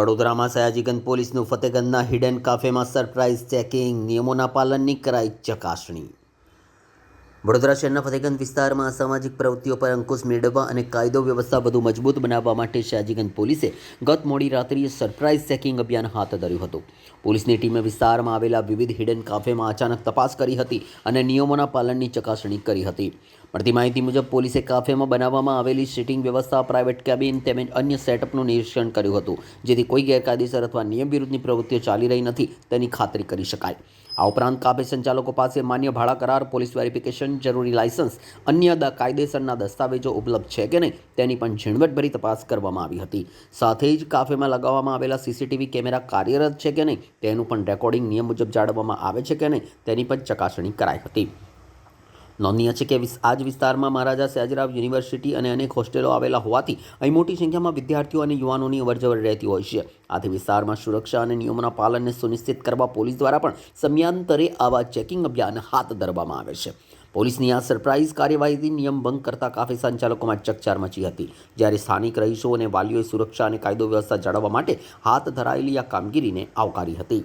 વડોદરામાં સયાજીગંજ પોલીસનું ફતેગંજના hidden કાફેમાં surprise checking, નિયમોના પાલનની કરાઈ ચકાસણી। વડોદરા શહેરના ફતેગંજ વિસ્તારમાં અસામાજિક પ્રવૃત્તિઓ પર અંકુશ મેળવવા અને કાયદો વ્યવસ્થા વધુ મજબૂત બનાવવા માટે સયાજીગંજ પોલીસે ગત મોડી રાત્રિએ સરપ્રાઇઝ ચેકિંગ અભિયાન હાથ ધર્યું હતું। પોલીસની ટીમે વિસ્તારમાં આવેલા વિવિધ હિડન કાફેમાં અચાનક તપાસ કરી હતી અને નિયમોના પાલનની ચકાસણી કરી હતી। મળતી માહિતી મુજબ પોલીસે કાફેમાં બનાવવામાં આવેલી સીટિંગ વ્યવસ્થા, પ્રાઇવેટ કેબિન તેમજ અન્ય સેટઅપનું નિરીક્ષણ કર્યું હતું, જેથી કોઈ ગેરકાયદેસર અથવા નિયમ વિરુદ્ધની પ્રવૃત્તિઓ ચાલી રહી નથી તેની ખાતરી કરી શકાય। આ ઉપરાંત કાફે સંચાલકો પાસે માન્ય ભાડા કરાર, પોલીસ વેરિફિકેશન, જરૂરી લાયસન્સ, અન્ય કાયદેસરના દસ્તાવેજો ઉપલબ્ધ છે કે નહીં તેની પણ ઝીણવટભરી તપાસ કરવામાં આવી હતી। સાથે જ કાફેમાં લગાવવામાં આવેલા સીસીટીવી કેમેરા કાર્યરત છે કે નહીં તેનું પણ રેકોર્ડિંગ નિયમ મુજબ જાળવવામાં આવે છે કે નહીં તેની પણ ચકાસણી કરાઈ હતી। નોંધનીય છે કે આ જ વિસ્તારમાં મહારાજા સયાજીરાવ યુનિવર્સિટી અને અનેક હોસ્ટેલો આવેલા હોવાથી અહીં મોટી સંખ્યામાં વિદ્યાર્થીઓ અને યુવાનોની અવરજવર રહેતી હોય છે। આથી વિસ્તારમાં સુરક્ષા અને નિયમોના પાલનને સુનિશ્ચિત કરવા પોલીસ દ્વારા પણ સમયાંતરે આવા ચેકિંગ અભિયાન હાથ ધરવામાં આવે છે। પોલીસની આ સરપ્રાઇઝ કાર્યવાહીથી નિયમ ભંગ કરતા કાફે સંચાલકોમાં ચકચાર મચી હતી, જ્યારે સ્થાનિક રહીશો અને વાલીઓએ સુરક્ષા અને કાયદો વ્યવસ્થા જાળવવા માટે હાથ ધરાયેલી આ કામગીરીને આવકારી હતી।